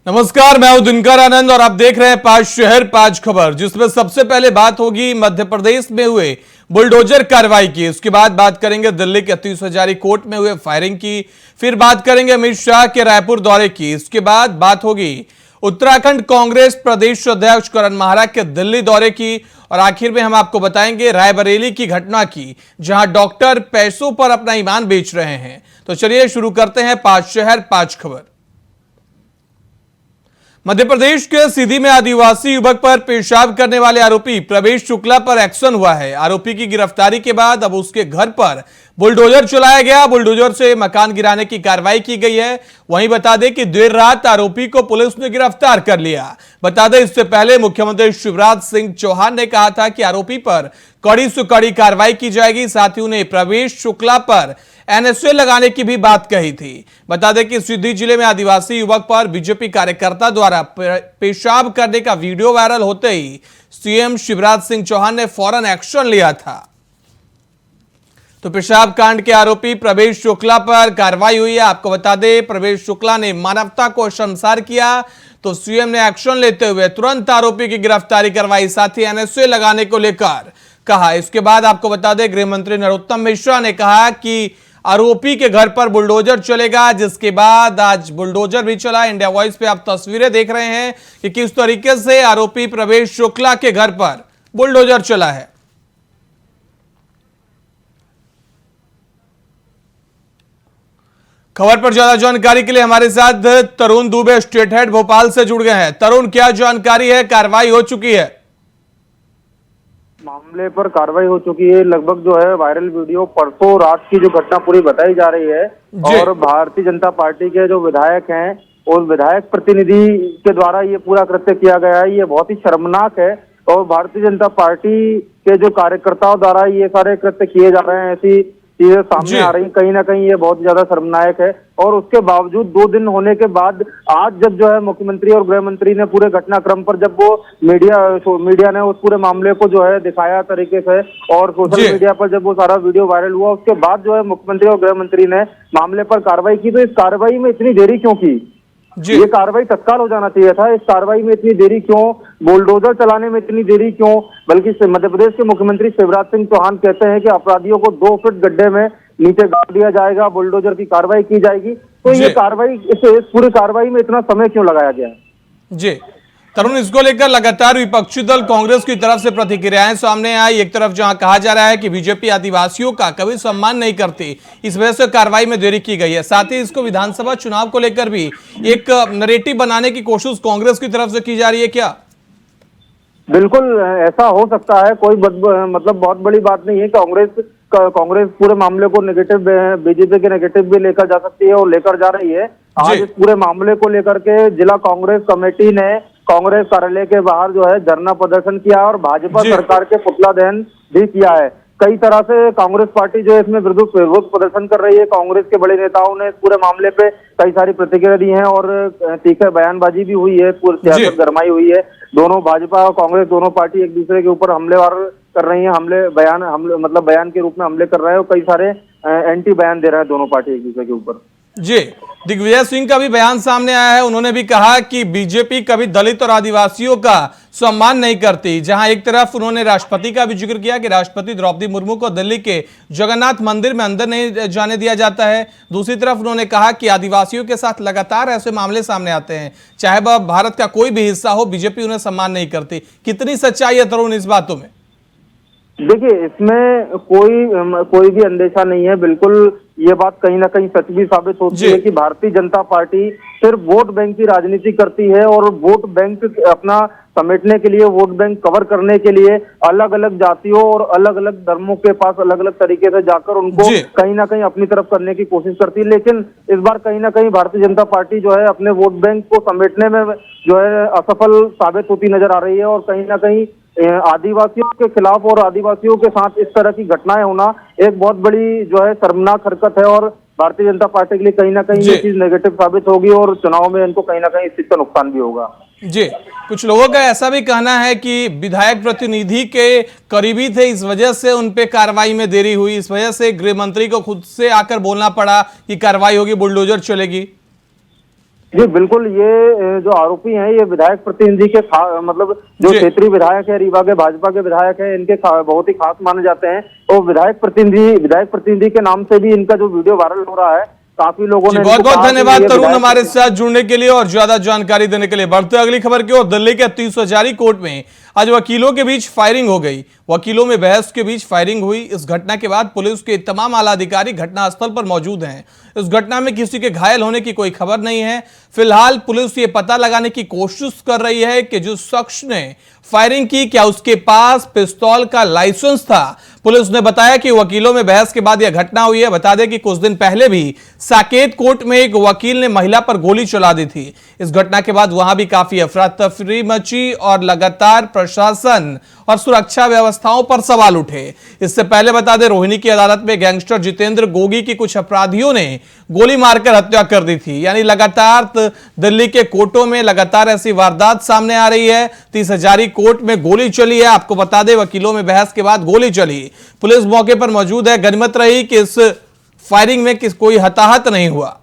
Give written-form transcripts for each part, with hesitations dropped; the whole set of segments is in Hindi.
नमस्कार, मैं हूं दिनकर आनंद और आप देख रहे हैं 5 शहर 5 खबर, जिसमें सबसे पहले बात होगी मध्य प्रदेश में हुए बुलडोजर कार्रवाई की। उसके बाद बात करेंगे दिल्ली के 30 हजारी कोर्ट में हुए फायरिंग की। फिर बात करेंगे अमित शाह के रायपुर दौरे की। इसके बाद बात होगी उत्तराखंड कांग्रेस प्रदेश अध्यक्ष करण माहरा के दिल्ली दौरे की। और आखिर में हम आपको बताएंगे रायबरेली की घटना की, जहां डॉक्टर पैसों पर अपना ईमान बेच रहे हैं। तो चलिए शुरू करते हैं 5 शहर 5 खबर। मध्य प्रदेश के सीधी में आदिवासी युवक पर पेशाब करने वाले आरोपी प्रवेश शुक्ला पर एक्शन हुआ है। आरोपी की गिरफ्तारी के बाद अब उसके घर पर बुलडोजर चलाया गया। बुलडोजर से मकान गिराने की कार्रवाई की गई है। वहीं बता दें कि देर रात आरोपी को पुलिस ने गिरफ्तार कर लिया। बता दें, इससे पहले मुख्यमंत्री शिवराज सिंह चौहान ने कहा था कि आरोपी पर कड़ी से कड़ी कार्रवाई की जाएगी। साथ ही उन्हें प्रवेश शुक्ला पर एनएसए लगाने की भी बात कही थी। बता दें कि सिद्धि जिले में आदिवासी युवक पर बीजेपी कार्यकर्ता द्वारा पेशाब करने का वीडियो वायरल होते ही सीएम शिवराज सिंह चौहान ने फौरन एक्शन लिया था। तो पेशाब कांड के आरोपी प्रवेश शुक्ला पर कार्रवाई हुई है। आपको बता दें, प्रवेश शुक्ला ने मानवता को शर्मसार किया, तो सीएम ने एक्शन लेते हुए तुरंत आरोपी की गिरफ्तारी करवाई, साथ ही एनएसए लगाने को लेकर कहा। इसके बाद आपको बता दें, गृह मंत्री नरोत्तम मिश्रा ने कहा कि आरोपी के घर पर बुलडोजर चलेगा, जिसके बाद आज बुलडोजर भी चला। इंडिया वॉइस पे आप तस्वीरें देख रहे हैं कि किस तरीके से आरोपी प्रवेश शुक्ला के घर पर बुलडोजर चला है। खबर पर ज्यादा जानकारी के लिए हमारे साथ तरुण दुबे, स्टेट हेड भोपाल से जुड़ गए हैं। तरुण, क्या जानकारी है? कार्रवाई हो चुकी है? मामले पर कार्रवाई हो चुकी है। लगभग जो है वायरल वीडियो परसों रात की जो घटना पूरी बताई जा रही है, और भारतीय जनता पार्टी के जो विधायक हैं और विधायक प्रतिनिधि के द्वारा ये पूरा कृत्य किया गया है। ये बहुत ही शर्मनाक है और भारतीय जनता पार्टी के जो कार्यकर्ताओं द्वारा ये सारे कृत्य किए जा रहे हैं, ऐसी चीजें सामने आ रही। कहीं ना कहीं ये बहुत ज्यादा शर्मनाक है। और उसके बावजूद 2 दिन होने के बाद आज जब जो है मुख्यमंत्री और गृह मंत्री ने पूरे घटनाक्रम पर जब वो मीडिया ने उस पूरे मामले को जो है दिखाया तरीके से, और सोशल मीडिया पर जब वो सारा वीडियो वायरल हुआ, उसके बाद जो है मुख्यमंत्री और गृह मंत्री ने मामले पर कार्रवाई की। तो इस कार्रवाई में इतनी देरी क्यों की? ये कार्रवाई तत्काल हो जाना चाहिए था। इस कार्रवाई में इतनी देरी क्यों? बुलडोजर चलाने में इतनी देरी क्यों? बल्कि मध्य प्रदेश के मुख्यमंत्री शिवराज सिंह चौहान कहते हैं कि अपराधियों को 2 फीट गड्ढे में नीचे गाड़ दिया जाएगा, बुलडोजर की कार्रवाई की जाएगी। तो ये कार्रवाई, इस पूरी कार्रवाई में इतना समय क्यों लगाया गया? जी तरुण, इसको लेकर लगातार विपक्षी दल कांग्रेस की तरफ से प्रतिक्रियाएं सामने आई। एक तरफ जहां कहा जा रहा है कि बीजेपी आदिवासियों का कभी सम्मान नहीं करती, इस वजह से कार्रवाई में देरी की गई है। साथ ही इसको विधानसभा चुनाव को लेकर भी एक नैरेटिव बनाने की कोशिश कांग्रेस की तरफ से की जा रही है क्या? बिल्कुल ऐसा हो सकता है। कोई मतलब बहुत बड़ी बात नहीं है। कांग्रेस पूरे मामले को नेगेटिव, बीजेपी के नेगेटिव भी लेकर जा सकती है और लेकर जा रही है। आज इस पूरे मामले को लेकर के जिला कांग्रेस कमेटी ने कांग्रेस कार्यालय के बाहर जो है धरना प्रदर्शन किया और भाजपा सरकार के पुतला दहन भी किया है। कई तरह से कांग्रेस पार्टी जो है इसमें विरोध प्रदर्शन कर रही है। कांग्रेस के बड़े नेताओं ने इस पूरे मामले पे कई सारी प्रतिक्रिया दी हैं और तीखी बयानबाजी भी हुई है, पूरी सियासत गरमाई हुई है। दोनों भाजपा और कांग्रेस दोनों पार्टी एक दूसरे के ऊपर हमलेवार कर रही है, मतलब बयान के रूप में हमले कर रहे हैं और कई सारे एंटी बयान दे रहे हैं दोनों पार्टी एक दूसरे के ऊपर। जी, दिग्विजय सिंह का भी बयान सामने आया है। उन्होंने भी कहा कि बीजेपी कभी दलित और आदिवासियों का सम्मान नहीं करती। जहां एक तरफ उन्होंने राष्ट्रपति का भी जिक्र किया कि राष्ट्रपति द्रौपदी मुर्मू को दिल्ली के जगन्नाथ मंदिर में अंदर नहीं जाने दिया जाता है। दूसरी तरफ उन्होंने कहा कि आदिवासियों के साथ लगातार ऐसे मामले सामने आते हैं, चाहे वह भारत का कोई भी हिस्सा हो, बीजेपी उन्हें सम्मान नहीं करती। कितनी सच्चाई है तरुण इस बातों में? देखिए, इसमें कोई भी अंदेशा नहीं है। बिल्कुल ये बात कहीं ना कहीं सच भी साबित होती है कि भारतीय जनता पार्टी सिर्फ वोट बैंक की राजनीति करती है और वोट बैंक अपना समेटने के लिए, वोट बैंक कवर करने के लिए अलग अलग जातियों और अलग अलग धर्मों के पास अलग अलग तरीके से जाकर उनको कहीं ना कहीं अपनी तरफ करने की कोशिश करती है। लेकिन इस बार कहीं ना कहीं भारतीय जनता पार्टी जो है अपने वोट बैंक को समेटने में जो है असफल साबित होती नजर आ रही है। और कहीं ना कहीं आदिवासियों के खिलाफ और आदिवासियों के साथ इस तरह की घटनाएं होना एक बहुत बड़ी जो है शर्मनाक हरकत है और भारतीय जनता पार्टी के लिए कहीं ना कहीं ये चीज नेगेटिव साबित होगी और चुनाव में इनको कहीं ना कहीं इस चीज का नुकसान भी होगा। जी, कुछ लोगों का ऐसा भी कहना है कि विधायक प्रतिनिधि के करीबी थे, इस वजह से उन पे कार्रवाई में देरी हुई, इस वजह से गृह मंत्री को खुद से आकर बोलना पड़ा कि कार्रवाई होगी, बुलडोजर चलेगी। जी बिल्कुल, ये जो आरोपी हैं ये विधायक प्रतिनिधि के मतलब जो क्षेत्रीय विधायक है रीवा के, भाजपा के विधायक है, इनके बहुत ही खास माने जाते हैं। और विधायक प्रतिनिधि के नाम से भी इनका जो वीडियो वायरल हो रहा है, काफी लोगों ने बहुत बहुत धन्यवाद तरुण हमारे साथ जुड़ने के लिए और ज्यादा जानकारी देने के लिए। बढ़ते अगली खबर की ओर। दिल्ली के 30 हजारी कोर्ट में आज वकीलों के बीच फायरिंग हो गई। वकीलों में बहस के बीच फायरिंग हुई। इस घटना के बाद पुलिस के तमाम आला अधिकारी घटनास्थल पर मौजूद हैं। इस घटना में किसी के घायल होने की कोई खबर नहीं है। फिलहाल पुलिस ये पता लगाने की कोशिश कर रही है कि जिस शख्स ने फायरिंग की क्या उसके पास पिस्तौल का लाइसेंस था। पुलिस ने बताया कि वकीलों में बहस के बाद यह घटना हुई है। बता दें कि कुछ दिन पहले भी साकेत कोर्ट में एक वकील ने महिला पर गोली चला दी थी। इस घटना के बाद वहां भी काफी अफरा तफरी मची और लगातार प्रशासन और सुरक्षा व्यवस्थाओं पर सवाल उठे। इससे पहले बता दें रोहिणी की अदालत में गैंगस्टर जितेंद्र गोगी की कुछ अपराधियों ने गोली मारकर हत्या कर दी थी। यानी लगातार दिल्ली के कोर्टों में लगातार ऐसी वारदात सामने आ रही है। 30 हजारी कोर्ट में गोली चली है। आपको बता दें वकीलों में बहस के बाद गोली चली। पुलिस मौके पर मौजूद है। गनीमत रही कि इस फायरिंग में कोई हताहत नहीं हुआ।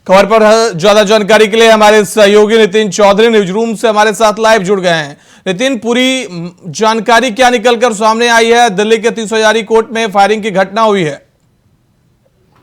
खबर पर ज्यादा जानकारी के लिए हमारे सहयोगी नितिन चौधरी न्यूज रूम से हमारे साथ लाइव जुड़ गए हैं। नितिन, पूरी जानकारी क्या निकलकर सामने आई है? दिल्ली के 30 हजारी कोर्ट में फायरिंग की घटना हुई है।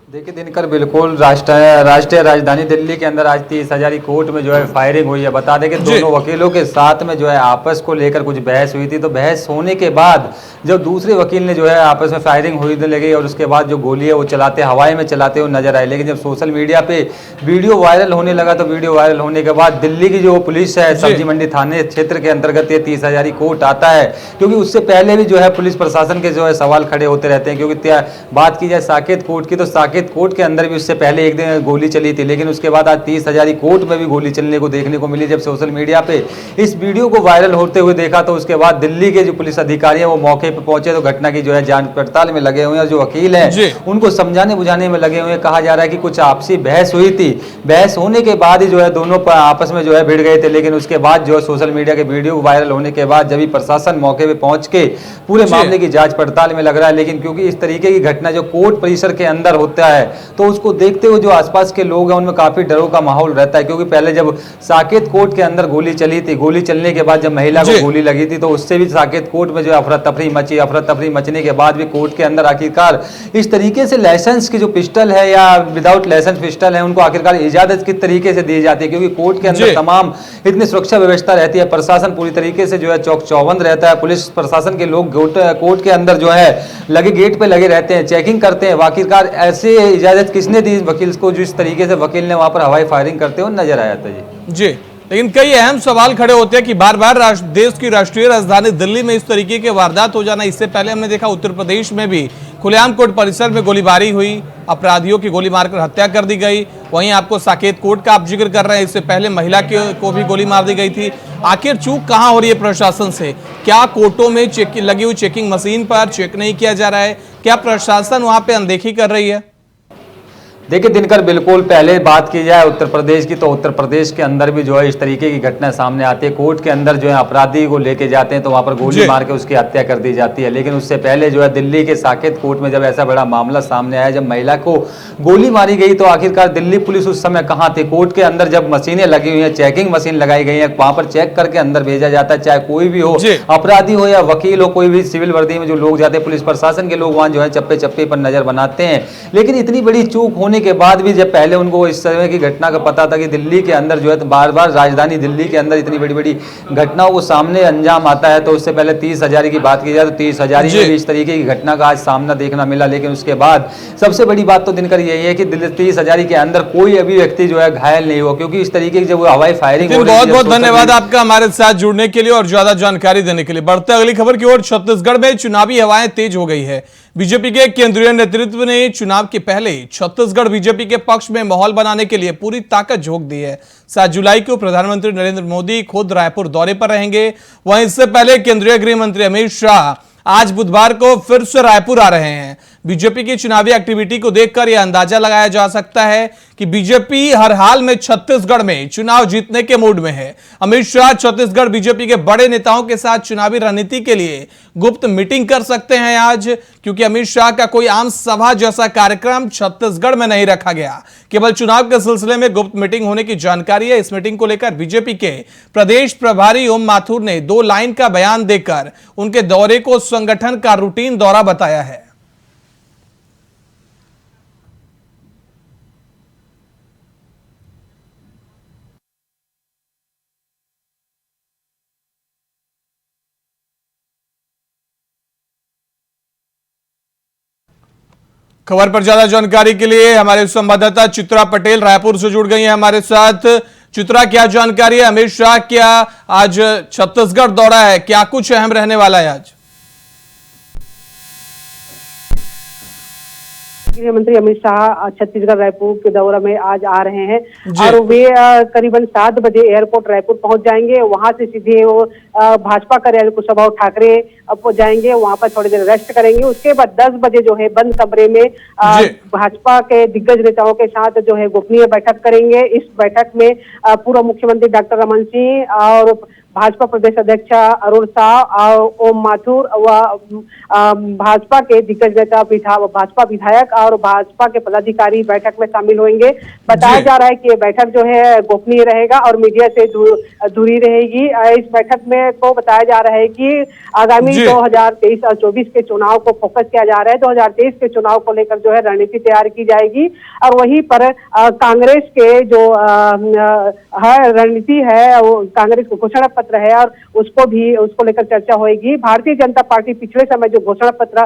देखिए दिनकर, बिल्कुल राष्ट्रीय राजधानी दिल्ली के अंदर आज 30 हजारी कोर्ट में जो है फायरिंग हुई है। बता दें कि दोनों वकीलों के साथ में जो है आपस को लेकर कुछ बहस हुई थी। तो बहस होने के बाद जब दूसरे वकील ने जो है आपस में फायरिंग हुई लगी और उसके बाद जो गोली है वो हवाई में चलाते हुए नजर आए। लेकिन जब सोशल मीडिया पे वीडियो वायरल होने लगा तो वीडियो वायरल होने के बाद दिल्ली की जो पुलिस है, सब्जी मंडी थाने क्षेत्र के अंतर्गत ये 30 हजारी कोर्ट आता है। क्योंकि उससे पहले भी जो है पुलिस प्रशासन के जो है सवाल खड़े होते रहते हैं। क्योंकि बात की जाए साकेत कोर्ट की तो साकेत कोर्ट के अंदर भी उससे पहले एक दिन गोली चली थी। लेकिन उसके बाद आज 30 हजारी कोर्ट में भी गोली चलने को देखने को मिली। जब सोशल मीडिया पे इस वीडियो को वायरल होते हुए देखा तो उसके बाद दिल्ली के जो पुलिस अधिकारी हैं वो मौके पे पहुंचे तो घटना की जो है जांच पड़ताल में लगे हुए हैं। और जो वकील हैं उनको समझाने बुझाने में लगे हुए हैं। कहा जा रहा है कि कुछ आपसी बहस हुई थी। बहस होने के बाद ही जो है दोनों आपस में जो है भिड़ गए थे। लेकिन उसके बाद जो सोशल मीडिया के वीडियो वायरल होने के बाद जब प्रशासन मौके पे पहुंच के पूरे मामले की जांच पड़ताल में लग रहा है। लेकिन क्योंकि इस तरीके की घटना जो कोर्ट परिसर के अंदर होता है तो उसको देखते हुए जो आसपास के लोग हैं उनमें काफी डरों का माहौल रहता है। क्योंकि पहले जब साकेत कोर्ट के अंदर गोली चली थी, गोली चलने के बाद जब महिला को गोली लगी थी तो उससे भी साकेत कोर्ट में जो अफरा तफरी मची। अफरा तफरी मचने के बाद भी कोर्ट के अंदर आखिरकार इस तरीके से लाइसेंस की जो पिस्टल है या विदाउट लाइसेंस पिस्टल है उनको आखिरकार इजाजत किस तरीके से दी जाती है। क्योंकि कोर्ट के अंदर तमाम इतनी सुरक्षा व्यवस्था रहती है, प्रशासन पूरी तरीके से जो है चौक चौबंद रहता है। पुलिस प्रशासन के लोग कोर्ट के अंदर जो है लगे गेट पे लगे रहते हैं, चेकिंग करते हैं। आखिरकार ऐसे इजाजत किसने दी वकील को जिस तरीके से वकील ने वहां पर हवाई फायरिंग करते हुए नजर आया था जी। लेकिन कई अहम सवाल खड़े होते हैं कि बार बार देश की राष्ट्रीय राजधानी दिल्ली में इस तरीके के वारदात हो जाना। इससे पहले हमने देखा उत्तर प्रदेश में भी खुलेआम कोर्ट परिसर में गोलीबारी हुई, अपराधियों की गोली मारकर हत्या कर दी गई। वहीं आपको साकेत कोर्ट का आप जिक्र कर रहे हैं, इससे पहले महिला को भी गोली मार दी गई थी। आखिर चूक कहां हो रही है प्रशासन से? क्या कोर्टों में लगी हुई चेकिंग मशीन पर चेक नहीं किया जा रहा है? क्या प्रशासन वहां पे अनदेखी कर रही है? देखिए दिनकर, बिल्कुल पहले बात की जाए उत्तर प्रदेश की तो उत्तर प्रदेश के अंदर भी जो है इस तरीके की घटना सामने आती है। कोर्ट के अंदर जो है अपराधी को लेके जाते हैं तो वहां पर गोली मार के उसकी हत्या कर दी जाती है। लेकिन उससे पहले जो है दिल्ली के साकेत कोर्ट में जब ऐसा बड़ा मामला सामने आया, जब महिला को गोली मारी गई तो आखिरकार दिल्ली पुलिस उस समय कहाँ थी? कोर्ट के अंदर जब मशीनें लगी हुई है, चेकिंग मशीन लगाई गई है, वहां पर चेक करके अंदर भेजा जाता है। चाहे कोई भी हो, अपराधी हो या वकील हो, कोई भी सिविल वर्दी में जो लोग जाते हैं, पुलिस प्रशासन के लोग वहां जो है चप्पे चप्पे पर नजर बनाते हैं। लेकिन इतनी बड़ी चूक होने के बाद भी जब पहले उनको इस तरह की घटना का पता था कि दिल्ली के अंदर जो है बार बार राजधानी दिल्ली के अंदर इतनी बड़ी बड़ी घटनाओं को सामने अंजाम आता है, तो उससे पहले 30 हजारी की बात की जाए तो 30 हजारी में भी इस तरीके की घटना का आज सामना देखना मिला। लेकिन उसके बाद सबसे बड़ी बात तो दिनकर यही है कि 30 हजारी के अंदर कोई अभी व्यक्ति जो है घायल नहीं हुआ। क्योंकि इस तरीके की जब हवाई फायरिंग हो रही है। बहुत बहुत धन्यवाद आपका हमारे साथ जुड़ने के लिए और ज्यादा जानकारी देने के लिए। बढ़ते अगली खबर की ओर। छत्तीसगढ़ में चुनावी हवाएं तेज हो गई है। बीजेपी के केंद्रीय नेतृत्व ने चुनाव के पहले छत्तीसगढ़ बीजेपी के पक्ष में माहौल बनाने के लिए पूरी ताकत झोंक दी है। 7 जुलाई को प्रधानमंत्री नरेंद्र मोदी खुद रायपुर दौरे पर रहेंगे। वहीं इससे पहले केंद्रीय गृह मंत्री अमित शाह आज बुधवार को फिर से रायपुर आ रहे हैं। बीजेपी की चुनावी एक्टिविटी को देखकर यह अंदाजा लगाया जा सकता है कि बीजेपी हर हाल में छत्तीसगढ़ में चुनाव जीतने के मूड में है। अमित शाह छत्तीसगढ़ बीजेपी के बड़े नेताओं के साथ चुनावी रणनीति के लिए गुप्त मीटिंग कर सकते हैं आज, क्योंकि अमित शाह का कोई आम सभा जैसा कार्यक्रम छत्तीसगढ़ में नहीं रखा गया। केवल चुनाव के सिलसिले में गुप्त मीटिंग होने की जानकारी है। इस मीटिंग को लेकर बीजेपी के प्रदेश प्रभारी ओम माथुर ने 2 लाइन का बयान देकर उनके दौरे को संगठन का रूटीन दौरा बताया है। खबर पर ज्यादा जानकारी के लिए हमारे संवाददाता चित्रा पटेल रायपुर से जुड़ गई हैं हमारे साथ। चित्रा, क्या जानकारी है? अमित शाह क्या आज छत्तीसगढ़ दौरा है, क्या कुछ अहम रहने वाला है आज? गृह मंत्री अमित शाह छत्तीसगढ़ रायपुर के दौरा में आज आ रहे हैं और वे करीबन 7 बजे एयरपोर्ट रायपुर पहुंच जाएंगे। वहां से सीधे वो भाजपा कार्यालय कुशाभाऊ ठाकरे पहुंच जाएंगे, वहां पर थोड़ी देर रेस्ट करेंगे। उसके बाद 10 बजे जो है बंद कमरे में भाजपा के दिग्गज नेताओं के साथ जो है गोपनीय बैठक करेंगे। इस बैठक में पूर्व मुख्यमंत्री डॉक्टर रमन सिंह और भाजपा प्रदेश अध्यक्ष अरुण साह और ओम माथुर व भाजपा के दिग्गज नेता भाजपा विधायक और भाजपा के पदाधिकारी बैठक में शामिल होंगे। बताया जा रहा है कि ये बैठक जो है गोपनीय रहेगा और मीडिया से दूरी रहेगी। इस बैठक में को बताया जा रहा है कि आगामी 2023 और 24 के चुनाव को फोकस किया जा रहा है। 2023 के चुनाव को लेकर जो है रणनीति तैयार की जाएगी और वहीं पर कांग्रेस के जो रणनीति है, वो कांग्रेस को घोषणा पत्र है और उसको लेकर चर्चा होगी। भारतीय जनता पार्टी पिछले समय जो घोषणा पत्र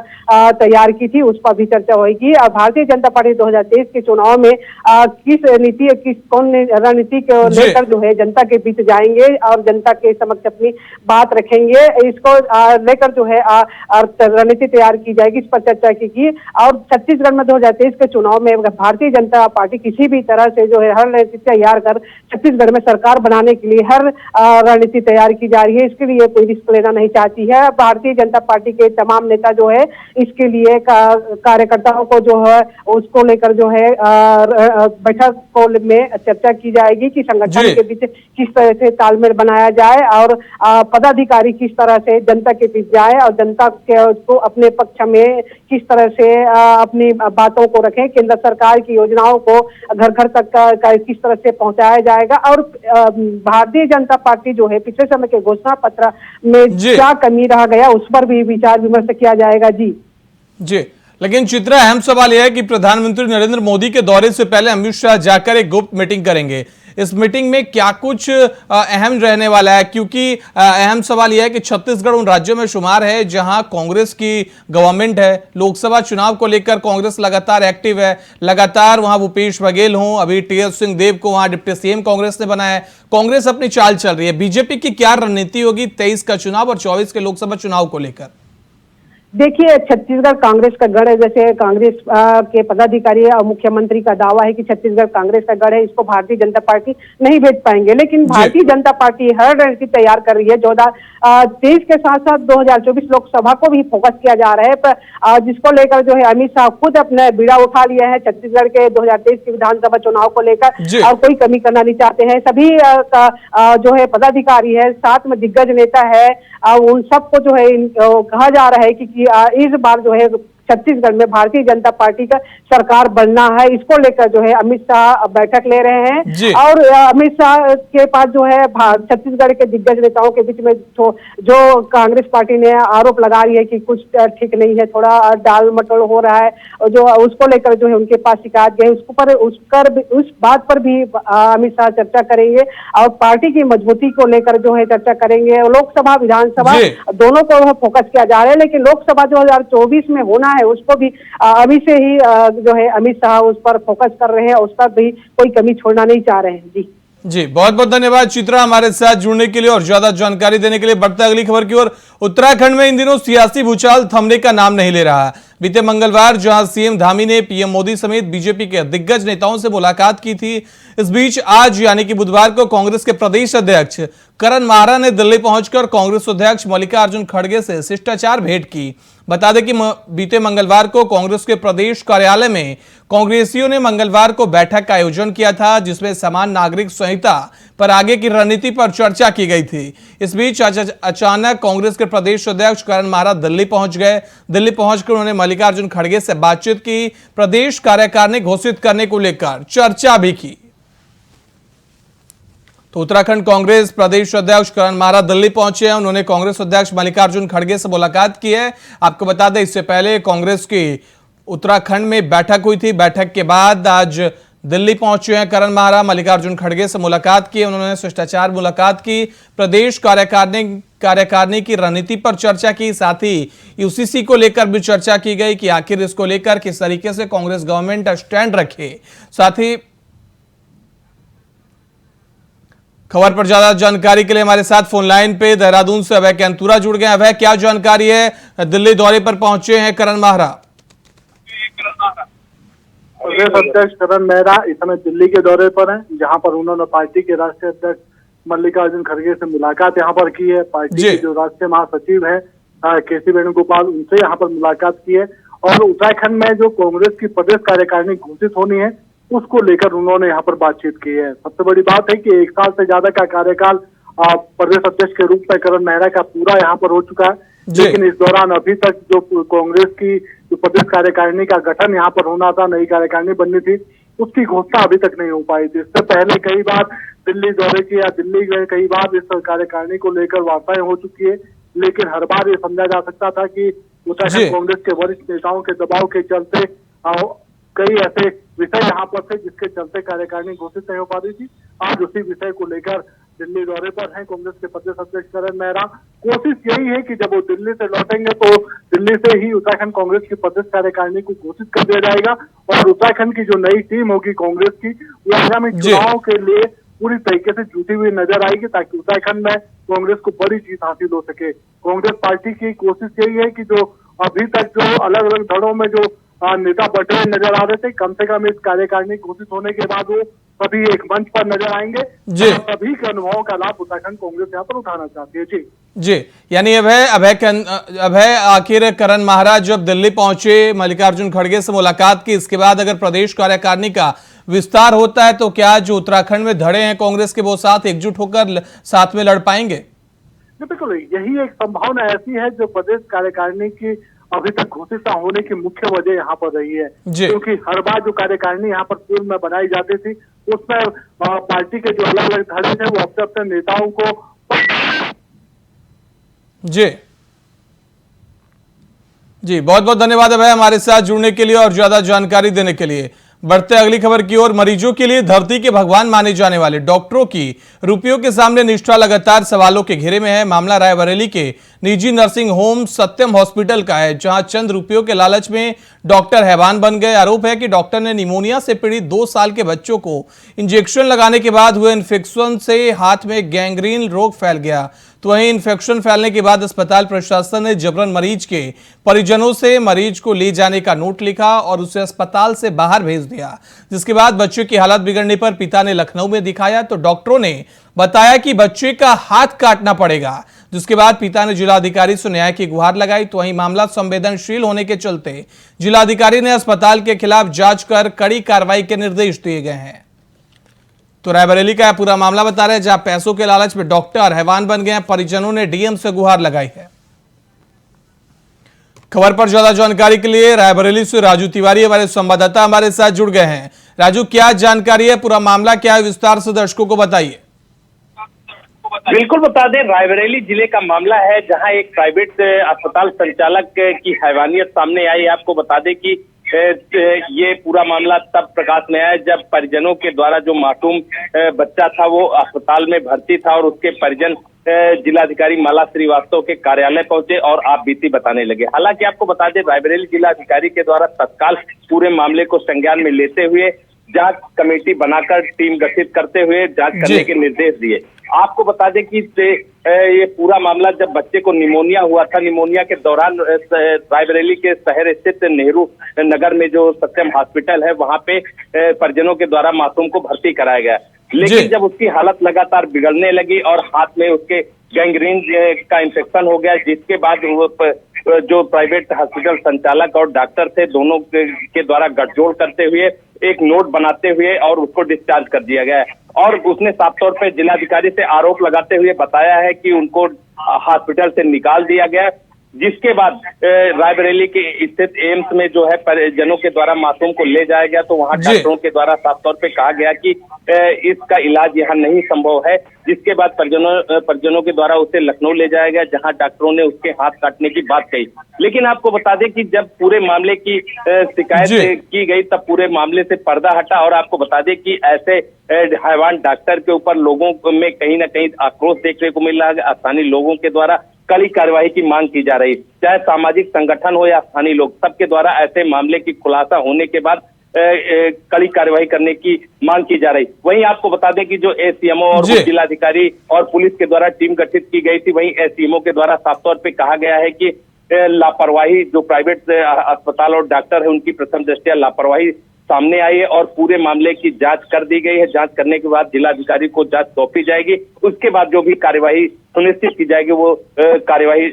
तैयार की थी उस पर भी चर्चा होगी और भारतीय जनता पार्टी 2023 के चुनाव में कौन रणनीति को लेकर जो है जनता के बीच जाएंगे और जनता के समक्ष अपनी बात रखेंगे। इसको लेकर जो है रणनीति तैयार की जाएगी, इस पर चर्चा की। और छत्तीसगढ़ में 2023 के चुनाव में भारतीय जनता पार्टी किसी भी तरह से जो है हर रणनीति तैयार कर छत्तीसगढ़ में सरकार बनाने के लिए हर रणनीति तैयार की जा रही है। इसके लिए कोई रिस्क लेना नहीं चाहती है। भारतीय जनता पार्टी के तमाम नेता जो है इसके लिए कार्यकर्ताओं को जो है उसको लेकर जो है बैठक में चर्चा की जाएगी कि संगठन के बीच किस तरह से तालमेल बनाया जाए और पदाधिकारी किस तरह से जनता के बीच जाए और जनता को अपने पक्ष में किस तरह से अपनी बातों को रखें। केंद्र सरकार की योजनाओं को घर घर तक किस तरह से पहुंचाया जाएगा और भारतीय जनता पार्टी जो है पिछले समय के घोषणा पत्र में क्या कमी रह गया उस पर भी विचार विमर्श किया जाएगा। जी लेकिन चित्रा, अहम सवाल यह है कि प्रधानमंत्री नरेंद्र मोदी के दौरे से पहले अमित शाह जाकर एक गुप्त मीटिंग करेंगे। इस मीटिंग में क्या कुछ अहम रहने वाला है? क्योंकि अहम सवाल यह है कि छत्तीसगढ़ उन राज्यों में शुमार है जहां कांग्रेस की गवर्नमेंट है। लोकसभा चुनाव को लेकर कांग्रेस लगातार एक्टिव है, लगातार वहां भूपेश बघेल हों, अभी टी.एस. सिंहदेव को वहां डिप्टी सीएम कांग्रेस ने बनाया है। कांग्रेस अपनी चाल चल रही है। बीजेपी की क्या रणनीति होगी 23 का चुनाव और 24 के लोकसभा चुनाव को लेकर? देखिए, छत्तीसगढ़ कांग्रेस का गढ़ है। जैसे कांग्रेस के पदाधिकारी और मुख्यमंत्री का दावा है कि छत्तीसगढ़ कांग्रेस का गढ़ है, इसको भारतीय जनता पार्टी नहीं भेज पाएंगे। लेकिन भारतीय जनता पार्टी हर रणनीति तैयार कर रही है। 2023 के साथ साथ 2024 लोकसभा को भी फोकस किया जा रहा है, पर जिसको लेकर जो है अमित शाह खुद अपने बीड़ा उठा लिया है छत्तीसगढ़ के 2023 के विधानसभा चुनाव को लेकर और कोई कमी करना नहीं चाहते हैं। सभी जो है पदाधिकारी है, साथ में दिग्गज नेता है, उन सबको जो है कहा जा रहा है कि इस बार जो है छत्तीसगढ़ में भारतीय जनता पार्टी का सरकार बनना है। इसको लेकर जो है अमित शाह बैठक ले रहे हैं और अमित शाह के पास जो है छत्तीसगढ़ के दिग्गज नेताओं के बीच में जो कांग्रेस पार्टी ने आरोप लगा रही है कि कुछ ठीक नहीं है, थोड़ा डाल मटोल हो रहा है, और जो उसको लेकर जो है उनके पास शिकायत गई, उस बात पर भी अमित शाह चर्चा करेंगे और पार्टी की मजबूती को लेकर जो है चर्चा करेंगे। लोकसभा विधानसभा दोनों को फोकस किया जा रहा है, लेकिन लोकसभा 2024 में होना है उसको भी अभी से ही जो है अमित शाह उस पर फोकस कर रहे हैं, उस पर भी कोई कमी छोड़ना नहीं चाह रहे हैं। जी बहुत बहुत धन्यवाद चित्रा हमारे साथ जुड़ने के लिए और ज्यादा जानकारी देने के लिए। बढ़ते अगली खबर की ओर। उत्तराखंड में इन दिनों सियासी भूचाल थमने का नाम नहीं ले रहा है। बीते मंगलवार जहां सीएम धामी ने पीएम मोदी समेत बीजेपी के दिग्गज नेताओं से मुलाकात की थी, इस बीच आज यानी कि बुधवार को कांग्रेस के प्रदेश अध्यक्ष करण माहरा ने दिल्ली पहुंचकर कांग्रेस अध्यक्ष मल्लिकार्जुन खड़गे से शिष्टाचार भेंट की। बता दें कि बीते मंगलवार को कांग्रेस के प्रदेश कार्यालय में कांग्रेसियों ने मंगलवार को बैठक का आयोजन किया था, जिसमें समान नागरिक संहिता पर आगे की रणनीति पर चर्चा की गई थी। इस बीच अचानक कांग्रेस के प्रदेश अध्यक्ष करण माहरा दिल्ली पहुंच गए। दिल्ली पहुंचकर उन्होंने मल्लिकार्जुन खड़गे से बातचीत की, प्रदेश कार्यकारिणी घोषित करने को लेकर चर्चा भी की। तो उत्तराखंड कांग्रेस प्रदेश अध्यक्ष करण माहरा दिल्ली पहुंचे हैं। उन्होंने कांग्रेस अध्यक्ष मल्लिकार्जुन खड़गे से मुलाकात की है। आपको बता दें, इससे पहले कांग्रेस की उत्तराखंड में बैठक हुई थी। बैठक के बाद आज दिल्ली पहुंचे हैं करण माहरा, मल्लिकार्जुन खड़गे से मुलाकात की। उन्होंने शिष्टाचार मुलाकात की, प्रदेश कार्यकारिणी की रणनीति पर चर्चा की, साथ ही यूसीसी को लेकर भी चर्चा की गई कि आखिर इसको लेकर किस तरीके से कांग्रेस गवर्नमेंट स्टैंड रखे। साथ ही खबर पर ज्यादा जानकारी के लिए हमारे साथ फोन लाइन पे देहरादून से अभय कैंतुरा जुड़ गए। अभय, क्या जानकारी है? दिल्ली दौरे पर पहुंचे हैं करण माहरा। प्रदेश अध्यक्ष करण माहरा इस समय दिल्ली के दौरे पर हैं, जहां पर उन्होंने पार्टी के राष्ट्रीय अध्यक्ष मल्लिकार्जुन खड़गे से मुलाकात यहां पर की है। पार्टी के जो राष्ट्रीय महासचिव है केसी वेणुगोपाल, उनसे यहां पर मुलाकात की है। और उत्तराखंड में जो कांग्रेस की प्रदेश कार्यकारिणी घोषित होनी है, उसको लेकर उन्होंने यहाँ पर बातचीत की है। सबसे बड़ी बात है कि 1 साल से ज्यादा का कार्यकाल प्रदेश अध्यक्ष के रूप में करण माहरा का पूरा यहाँ पर हो चुका है, लेकिन इस दौरान अभी तक जो कांग्रेस की जो प्रदेश कार्यकारिणी का गठन यहाँ पर होना था, नई कार्यकारिणी बननी थी, उसकी घोषणा अभी तक नहीं हो पाई थी। इससे पहले कई बार दिल्ली दौरे किए या दिल्ली गए, कई बार इस कार्यकारिणी को लेकर वार्ताएं हो चुकी है, लेकिन हर बार ये समझा जा सकता था कि उत्तराखंड कांग्रेस के वरिष्ठ नेताओं के दबाव के चलते कई ऐसे विषय यहाँ पर थे जिसके चलते कार्यकारिणी घोषित नहीं हो पा रही थी। आज उसी विषय को लेकर दिल्ली दौरे पर हैं कांग्रेस के प्रदेश अध्यक्ष करण माहरा। कोशिश यही है कि जब वो दिल्ली से लौटेंगे तो दिल्ली से ही उत्तराखंड कांग्रेस की प्रदेश कार्यकारिणी को घोषित कर दिया जाएगा और उत्तराखंड की जो नई टीम होगी कांग्रेस की, वो आगामी चुनाव के लिए पूरी तरीके से जुटी हुई नजर आएगी, ताकि उत्तराखंड में कांग्रेस को बड़ी जीत हासिल हो सके। कांग्रेस पार्टी की कोशिश यही है कि जो अभी तक जो अलग अलग धड़ों में जो नेता बटे नजर आ रहे थे, कम से कम इस कार्यकारिणी घोषित होने के बाद वो सभी एक मंच पर नजर आएंगे। सभी के अनुभवों का लाभ उत्तराखंड कांग्रेस यहाँ पर उठाना चाहती है। जी, यानी अभय आखिर करण माहरा जब दिल्ली पहुंचे, मल्लिकार्जुन खड़गे से मुलाकात की, इसके बाद अगर प्रदेश कार्यकारिणी का विस्तार होता है तो क्या जो उत्तराखंड में धड़े हैं कांग्रेस के, वो साथ एकजुट होकर साथ में लड़ पाएंगे? बिल्कुल, यही एक संभावना ऐसी है जो प्रदेश कार्यकारिणी की अभी तक घोषित न होने की मुख्य वजह यहाँ पर रही है, क्योंकि हर बार जो कार्यकारिणी यहाँ पर पूर्व में बनाई जाती थी, उसमें पार्टी के जो अलग अलग धड़े थे वो अपने अपने नेताओं को जी बहुत बहुत धन्यवाद है भाई हमारे साथ जुड़ने के लिए और ज्यादा जानकारी देने के लिए। बढ़ते अगली खबर की ओर। मरीजों के लिए धरती के भगवान माने जाने वाले डॉक्टरों की रुपयों के सामने निष्ठा लगातार सवालों के घेरे में है। मामला रायबरेली के निजी नर्सिंग होम सत्यम हॉस्पिटल का है, जहां चंद रुपयों के लालच में डॉक्टर हैवान बन गए। आरोप है कि डॉक्टर ने निमोनिया से पीड़ित 2 साल के बच्चों को इंजेक्शन लगाने के बाद हुए इन्फेक्शन से हाथ में गैंग्रीन रोग फैल गया। तो वहीं इन्फेक्शन फैलने के बाद अस्पताल प्रशासन ने जबरन मरीज के परिजनों से मरीज को ले जाने का नोट लिखा और उसे अस्पताल से बाहर भेज दिया, जिसके बाद बच्चे की हालत बिगड़ने पर पिता ने लखनऊ में दिखाया तो डॉक्टरों ने बताया कि बच्चे का हाथ काटना पड़ेगा, जिसके बाद पिता ने जिलाधिकारी से न्याय की गुहार लगाई। तो वहीं मामला संवेदनशील होने के चलते जिलाधिकारी ने अस्पताल के खिलाफ जांच कर कड़ी कार्रवाई के निर्देश दिए गए हैं। तो रायबरेली का पूरा मामला बता रहे हैं, जहां पैसों के लालच में डॉक्टर हैवान बन गए हैं। परिजनों ने डीएम से गुहार लगाई है। खबर पर ज्यादा जानकारी के लिए रायबरेली से राजू तिवारी हमारे संवाददाता हमारे साथ जुड़ गए हैं। राजू, क्या जानकारी है, पूरा मामला क्या है, विस्तार से दर्शकों को बताइए। बिल्कुल बता दें, रायबरेली जिले का मामला है, जहां एक प्राइवेट अस्पताल संचालक की हैवानियत सामने आई। आपको बता दें कि ये पूरा मामला तब प्रकाश में आया जब परिजनों के द्वारा जो मासूम बच्चा था वो अस्पताल में भर्ती था और उसके परिजन जिलाधिकारी माला श्रीवास्तव के कार्यालय पहुंचे और आप बीती बताने लगे। हालांकि आपको बता दें, रायबरेली जिलाधिकारी के द्वारा तत्काल पूरे मामले को संज्ञान में लेते हुए जांच कमेटी बनाकर टीम गठित करते हुए जांच करने के निर्देश दिए। आपको बता दें कि ये पूरा मामला जब बच्चे को निमोनिया हुआ था, निमोनिया के दौरान रायबरेली के शहर स्थित नेहरू नगर में जो सत्यम हॉस्पिटल है वहां पे परिजनों के द्वारा मासूम को भर्ती कराया गया। लेकिन जब उसकी हालत लगातार बिगड़ने लगी और हाथ में उसके गैंग्रीन का इंफेक्शन हो गया, जिसके बाद जो प्राइवेट हॉस्पिटल संचालक और डॉक्टर थे दोनों के द्वारा गठजोड़ करते हुए एक नोट बनाते हुए और उसको डिस्चार्ज कर दिया गया है। और उसने साफ तौर पर जिलाधिकारी से आरोप लगाते हुए बताया है कि उनको हॉस्पिटल से निकाल दिया गया, जिसके बाद रायबरेली के स्थित एम्स में जो है परिजनों के द्वारा मासूम को ले जाया गया। तो वहां डॉक्टरों के द्वारा साफ तौर पे कहा गया कि इसका इलाज यहाँ नहीं संभव है, जिसके बाद परिजनों के द्वारा उसे लखनऊ ले जाया गया, जहां डॉक्टरों ने उसके हाथ काटने की बात कही। लेकिन आपको बता दें कि जब पूरे मामले की शिकायत की गई तब पूरे मामले से पर्दा हटा। और आपको बता दें कि ऐसे हैवान डॉक्टर के ऊपर लोगों में कहीं ना कहीं आक्रोश देखने को मिल रहा है। स्थानीय लोगों के द्वारा कड़ी कार्रवाई की मांग की जा रही, चाहे सामाजिक संगठन हो या स्थानीय लोग, सबके द्वारा ऐसे मामले की खुलासा होने के बाद कड़ी कार्रवाई करने की मांग की जा रही। वहीं आपको बता दें कि जो एसडीएमओ और जिलाधिकारी और पुलिस के द्वारा टीम गठित की गई थी, वहीं एसडीएमओ के द्वारा साफ तौर पे कहा गया है कि लापरवाही जो प्राइवेट अस्पताल और डॉक्टर है उनकी प्रथम दृष्टया लापरवाही सामने आई है और पूरे मामले की जांच कर दी गई है। जांच करने के बाद जिलाधिकारी को जांच सौंपी जाएगी, उसके बाद जो भी कार्यवाही सुनिश्चित की जाएगी वो कार्यवाही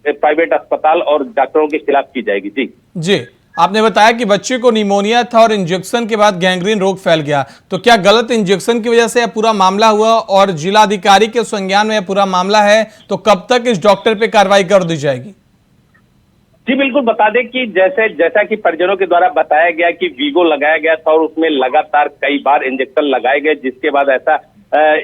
प्राइवेट अस्पताल और डॉक्टरों के खिलाफ की जाएगी। जी आपने बताया कि बच्चे को निमोनिया था और इंजेक्शन के बाद गैंग्रीन रोग फैल गया, तो क्या गलत इंजेक्शन की वजह से यह पूरा मामला हुआ और जिलाधिकारी के संज्ञान में यह पूरा मामला है, तो कब तक इस डॉक्टर पे कार्रवाई कर दी जाएगी? जी बिल्कुल, बता दें कि जैसा कि परिजनों के द्वारा बताया गया कि वीगो लगाया गया था और उसमें लगातार कई बार इंजेक्शन लगाए गए, जिसके बाद ऐसा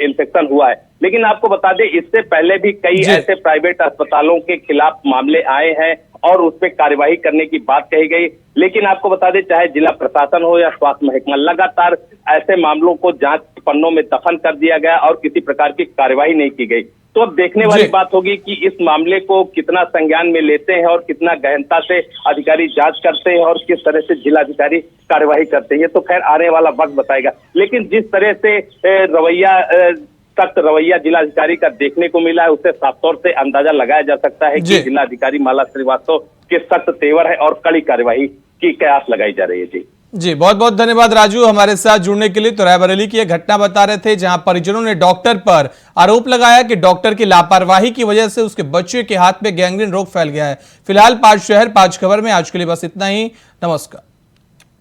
इन्फेक्शन हुआ है। लेकिन आपको बता दें इससे पहले भी कई ऐसे प्राइवेट अस्पतालों के खिलाफ मामले आए हैं और उस पर कार्यवाही करने की बात कही गई। लेकिन आपको बता दें चाहे जिला प्रशासन हो या स्वास्थ्य महकमा, लगातार ऐसे मामलों को जांच पन्नों में दफन कर दिया गया और किसी प्रकार की कार्यवाही नहीं की गई। तो अब देखने वाली बात होगी कि इस मामले को कितना संज्ञान में लेते हैं और कितना गहनता से अधिकारी जांच करते हैं और किस तरह से जिलाधिकारी कार्यवाही करते हैं, तो खैर आने वाला वक्त बताएगा। लेकिन जिस तरह से सख्त रवैया जिलाधिकारी का देखने को मिला है, उससे साफ तौर से अंदाजा लगाया जा सकता है कि जिलाधिकारी माला श्रीवास्तव के सख्त तेवर है और कड़ी कार्यवाही की कयास लगाई जा रही है। जी बहुत बहुत धन्यवाद राजू हमारे साथ जुड़ने के लिए। तो रायबरेली की यह घटना बता रहे थे जहां परिजनों ने डॉक्टर पर आरोप लगाया कि डॉक्टर की लापरवाही की वजह से उसके बच्चे के हाथ में गैंग्रीन रोग फैल गया है। फिलहाल 5 शहर 5 खबर में आज के लिए बस इतना ही। नमस्कार।